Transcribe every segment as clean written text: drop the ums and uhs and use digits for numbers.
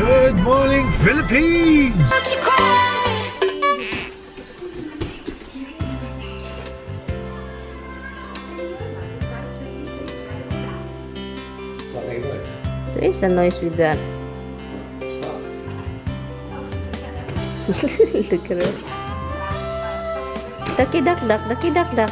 Good morning, Philippines! There is a noise with that. Look at it. Ducky duck duck, ducky duck duck.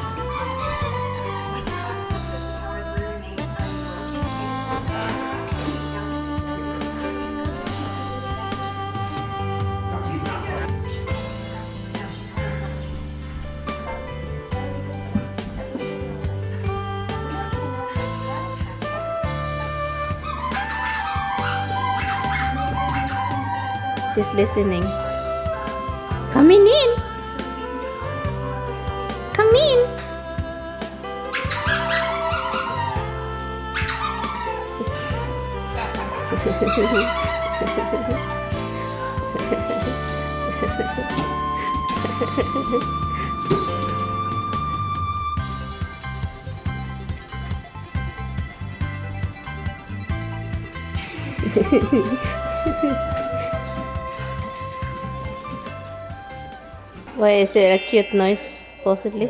She's listening. Coming in. Come in. Why is it a cute noise, supposedly?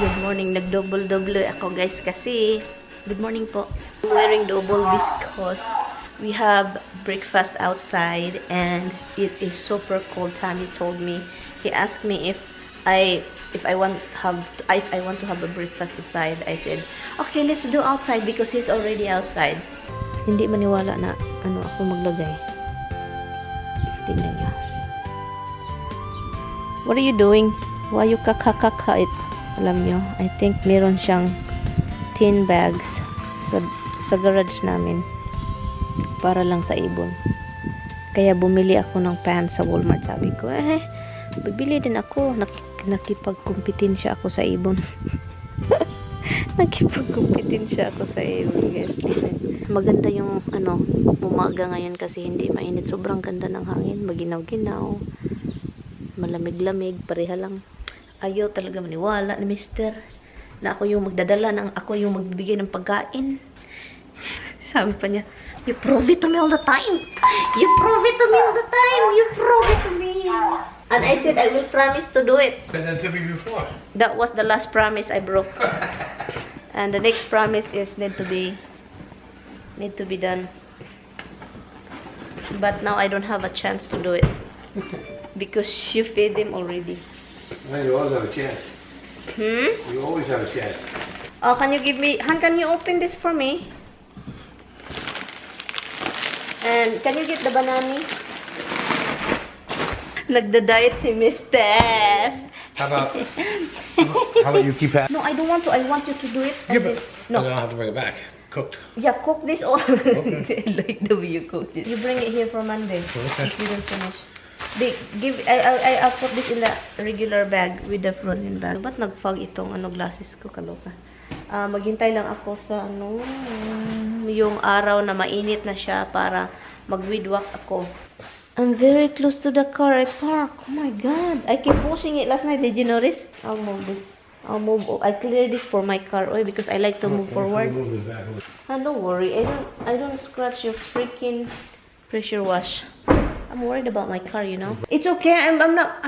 Good morning. Nag-double-double ako guys kasi good morning po. I'm wearing double because we have breakfast outside and it is super cold. Tammy told me, he asked me if I want to have a breakfast inside. I said, okay, let's do outside because he's already outside. Hindi maniwala na ako maglagay. Tingnan niyo. What are you doing? Why you kakakaka it? Alam niyo, I think meron siyang tin bags sa garage namin para lang sa ibon. Kaya bumili ako ng pants sa Walmart. Sabi ko, bibili din ako. Nakipagkumpetensya ako sa ibon. Nakipagkumpetensya ako sa ibon, guys. Maganda yung umaga ngayon kasi hindi mainit. Sobrang ganda ng hangin, maginaw-ginaw, malamig-lamig, pareha lang. Ayaw talaga maniwala ni Mister na ako yung magdadala ako yung magbibigay ng pagkain. Sabi pa niya, you prove it to me all the time. You prove it to me all the time. You prove it to me. And I said I will promise to do it. And that took me before. That was the last promise I broke. And the next promise is need to be done. But now I don't have a chance to do it because you fed them already. You always have a chance. You always have a chance. Oh, can you give me, Han, can you open this for me? And can you get the banana? Nagda-diet si Mister. How about you keep that? No, I don't want to. I want you to do it. Yeah, but no. I don't have to bring it back. Cooked. Yeah, cook this all. Okay. I like the way you cook this. You bring it here for Monday. Okay. If you don't finish. I'll put this in the regular bag with the frozen bag. Ba't nag-fog itong glasses ko, kaloka? Maghintay lang ako sa yung araw na mainit na siya para mag-weedwalk ako. I'm very close to the car I park. Oh my god. I keep pushing it last night. Did you notice? I'll move this. I clear this for my car because I like to move forward. Don't worry. I don't scratch your freaking pressure wash. I'm worried about my car, you know. It's okay. I'm not.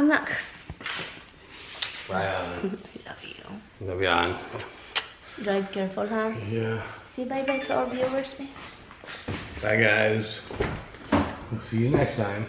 Ryan. I love you. Love you, Ann. Drive careful, huh? Yeah. Say bye-bye to our viewers, man. Bye, guys. We'll see you next time.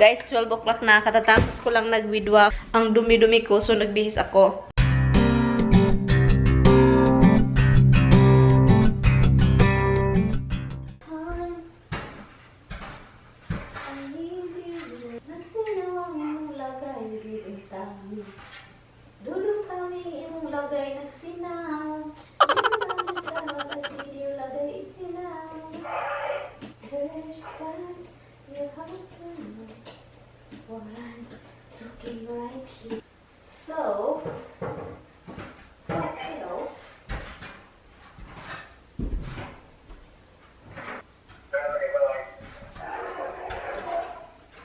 Guys, 12 o'clock na. Katatapos ko lang nag-widwa. Ang dumi-dumi ko, so nagbihis ako. Dulong tami yung lagay nagsinaw. Dulong tami yung lagay isinaw. There's that you have to know what I'm talking right here. So, what else?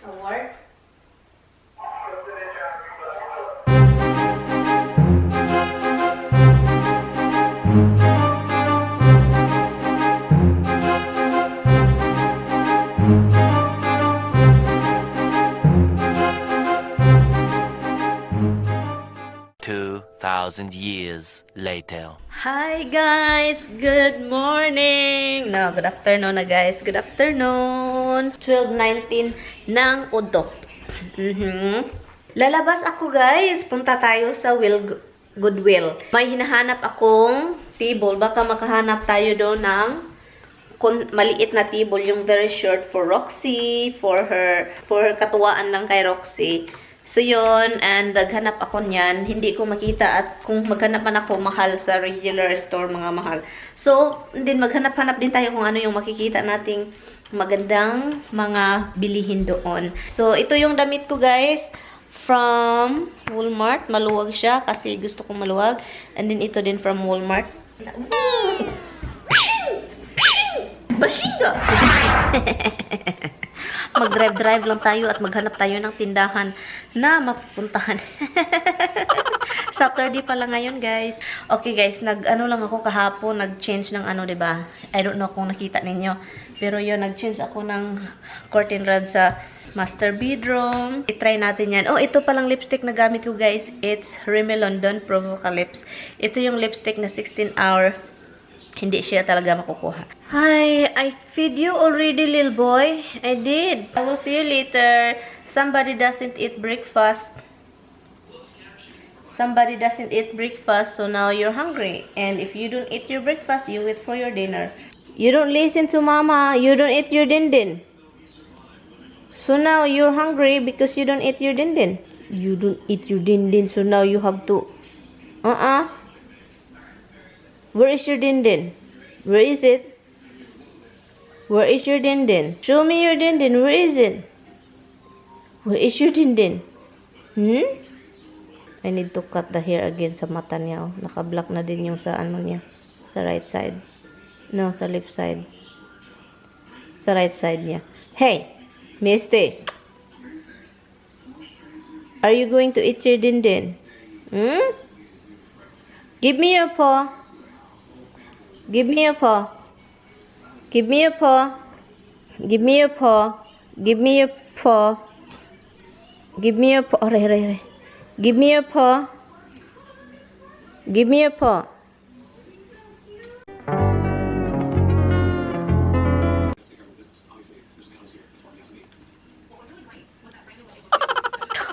Award? 2,000 years later. Hi guys! Good morning! No, good afternoon na guys. Good afternoon! 12:19 ng udok. Lalabas ako guys. Punta tayo sa Goodwill. May hinahanap akong table. Baka makahanap tayo doon ng maliit na table. Yung very short for Roxy. For her katuwaan lang kay Roxy. So, yun, and naghanap ako niyan. Hindi ko makita at kung maghanap man ako, mahal sa regular store, mga mahal. So, din maghanap-hanap din tayo kung ano yung makikita nating magandang mga bilihin doon. So, ito yung damit ko, guys, from Walmart. Maluwag siya kasi gusto kong maluwag. And then, ito din from Walmart. Bashinga! Mag-drive lang tayo at maghanap tayo ng tindahan na mapupuntahan. Saturday pala ngayon, guys. Okay, guys, nag-ano lang ako kahapon, nag-change ng ano, 'di ba? I don't know kung nakita ninyo. Pero 'yun, nag-change ako ng curtain rod sa master bedroom. I-try natin 'yan. Oh, ito palang lipstick na gamit ko, guys. It's Rimmel London Provoca Lips. Ito yung lipstick na 16-hour. Hindi siya talaga makukuha. Hi, I feed you already, little boy. I did. I will see you later. Somebody doesn't eat breakfast. Somebody doesn't eat breakfast, so now you're hungry. And if you don't eat your breakfast, you wait for your dinner. You don't listen to mama. You don't eat your din-din. So now you're hungry because you don't eat your din-din. You don't eat your din-din, so now you have to... Where is your din-din? Where is it? Where is your din-din? Show me your din-din. Where is it? Where is your din-din? I need to cut the hair again sa mata niya. Oh. Naka-block na din yung sa ano niya. Sa right side. No, sa left side. Sa right side niya. Hey! Misty! Are you going to eat your din-din? Give me your paw. Give me your paw. Give me your paw. Give me your paw. Give me your paw. Give me your paw. Aray. Give me your paw. Give me your paw.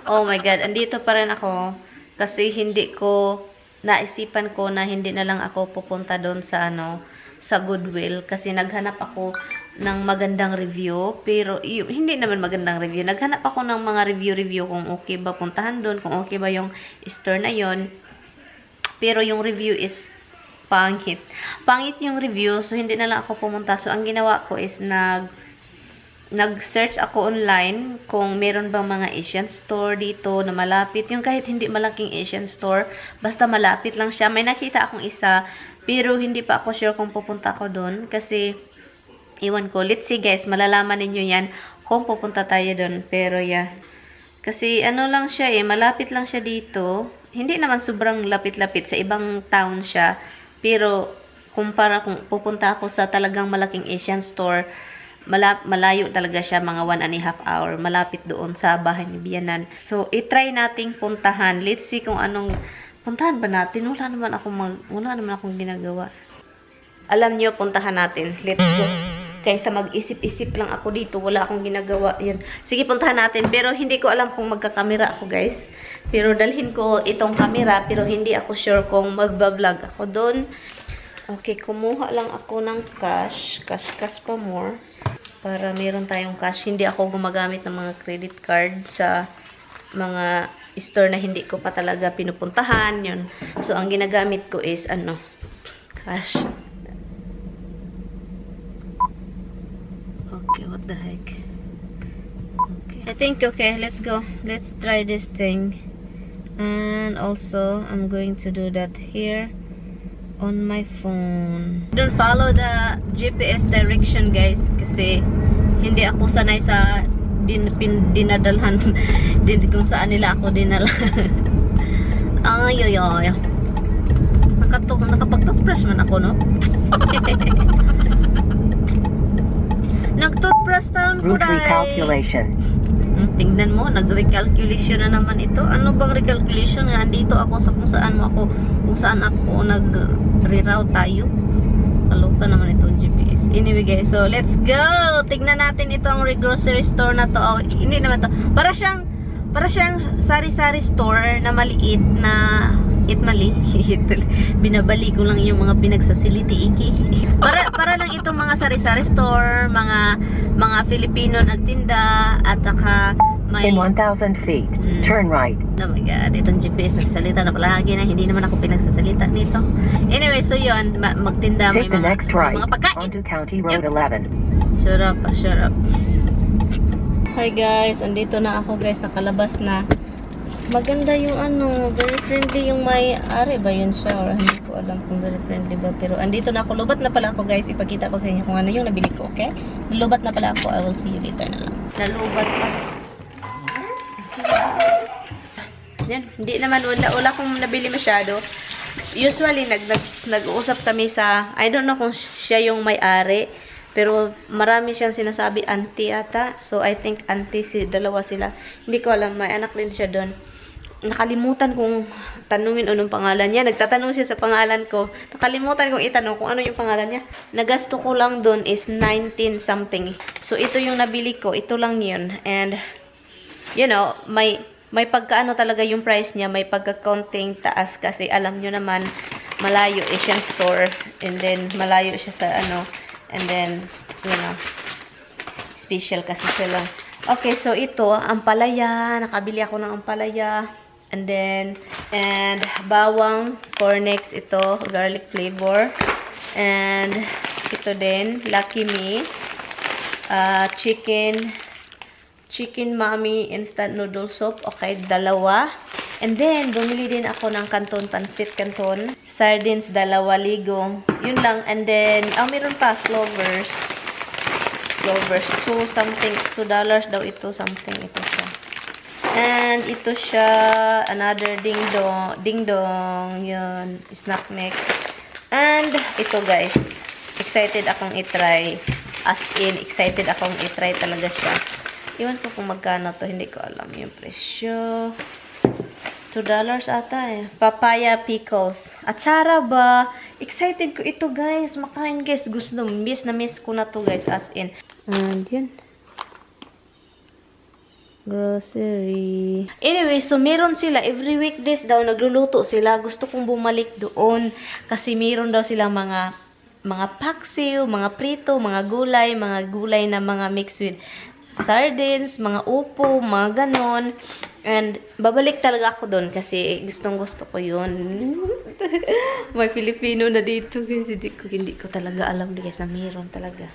Oh my God, andito pa rin ako kasi hindi ko naisipan ko na hindi na lang ako pupunta doon sa sa Goodwill kasi naghanap ako ng magandang review pero hindi naman magandang review. Naghanap ako ng mga review kung okay ba puntahan doon, kung okay ba yung store na yon. Pero yung review is pangit. Pangit yung review so hindi na lang ako pumunta. So ang ginawa ko is nag-search ako online kung meron bang mga Asian store dito na malapit. Yung kahit hindi malaking Asian store, basta malapit lang siya. May nakita akong isa, pero hindi pa ako sure kung pupunta ako doon. Kasi, iwan ko. Let's see guys, malalaman ninyo yan kung pupunta tayo doon. Pero yeah. Kasi ano lang siya malapit lang siya dito. Hindi naman sobrang lapit-lapit. Sa ibang town siya. Pero, kumpara kung pupunta ako sa talagang malaking Asian store, malayo talaga siya, mga 1.5 hour. Malapit doon sa bahay ni Bianan. So, i-try nating puntahan. Let's see kung anong puntahan ba natin. Wala naman akong ginagawa. Alam nyo, puntahan natin. Let's go. Kaysa mag-isip-isip lang ako dito, wala akong ginagawa. Yun. Sige, puntahan natin. Pero hindi ko alam kung magkakamera ako, guys. Pero dalhin ko itong camera, pero hindi ako sure kung magbablog ako doon. Okay, kumuha lang ako ng cash. Cash pa more. Para meron tayong cash. Hindi ako gumagamit ng mga credit card sa mga store na hindi ko pa talaga pinupuntahan. Yun. So, ang ginagamit ko is, cash. Okay, what the heck? Okay. I think, okay, let's go. Let's try this thing. And also, I'm going to do that here on my phone. Don't follow the GPS direction, guys, kasi hindi ako sanay sa dinadalhan kung saan nila ako dinala. Ay. Nakapag-toothbrush man ako, no? Nag-toothbrush tayo ko Route recalculation. Tingnan mo, nag-recalculation na naman ito. Ano bang recalculation? Andito ako sa kung saan ako nag-reroute tayo. Kaloka naman itong GPS. Anyway guys, so let's go! Tignan natin itong grocery store na to. Oh, hindi naman to. Para siyang sari-sari store na maliit na binabali ko lang yung mga pinagsasiliti iki. Para lang itong mga sari-sari store, mga Filipino nagtinda at saka may In 1,000 feet, turn right. Oh my god, itong GPS nagsalita na palagi na hindi naman ako pinagsasalita nito. Anyway, so yun, magtinda may Take the next right mga pagkain. onto County Road 11. Shut up. Hi guys, andito na ako guys, nakalabas na. Maganda yung very friendly yung may-ari ba yun siya or hindi ko alam kung very friendly ba, pero andito na ako. Lubat na pala ako guys, ipakita ko sa inyo kung ano yung nabili ko, okay? Nalubat na pala ako, I will see you later na lang. Nalubat pa. Yan, hindi naman, wala akong nabili masyado. Usually, nag-uusap kami sa, I don't know kung siya yung may-ari, pero marami siyang sinasabi, auntie ata. So, I think auntie, dalawa sila. Hindi ko alam, may anak din siya doon. Nakalimutan kong tanungin anong pangalan niya. Nagtatanong siya sa pangalan ko. Nakalimutan kong itanong kung ano yung pangalan niya. Nagasto ko lang doon is 19 something. So, ito yung nabili ko. Ito lang yun. And, you know, may pagkaano talaga yung price niya. May pagka-counting taas kasi alam nyo naman, malayo siyang store. And then, malayo siya sa and then, you know, special kasi sila. Okay, so ito, ampalaya. Nakabili ako ng ampalaya. And bawang, cornex, ito, garlic flavor. And, ito din, Lucky Me. Chicken Mommy instant noodle soup. Okay, dalawa. And then, bumili din ako ng kanton, pansit kanton. Sardines, 2 ligong. Yun lang. And then, meron pa, clovers. $2 daw ito, something. Ito siya. And, ito siya, another ding dong. Yun, snack mix. And, ito guys, excited akong itry. As in, excited akong itry talaga siya. Iwan ko kung magkano to, hindi ko alam yung presyo. $2 ata eh. Papaya pickles. Atsara ba? Excited ko ito guys. Makain guys. Gusto, miss ko na to guys. As in. And yun. Grocery. Anyway, so meron sila. Every weekdays daw nagluluto sila. Gusto kong bumalik doon. Kasi meron daw sila mga paksiw, mga prito, mga gulay na mga mixed with sardines, mga upo, mga ganon. And babalik talaga ako doon kasi gustong-gusto ko yun. May Filipino na dito kasi hindi ko talaga alam guys na meron talaga.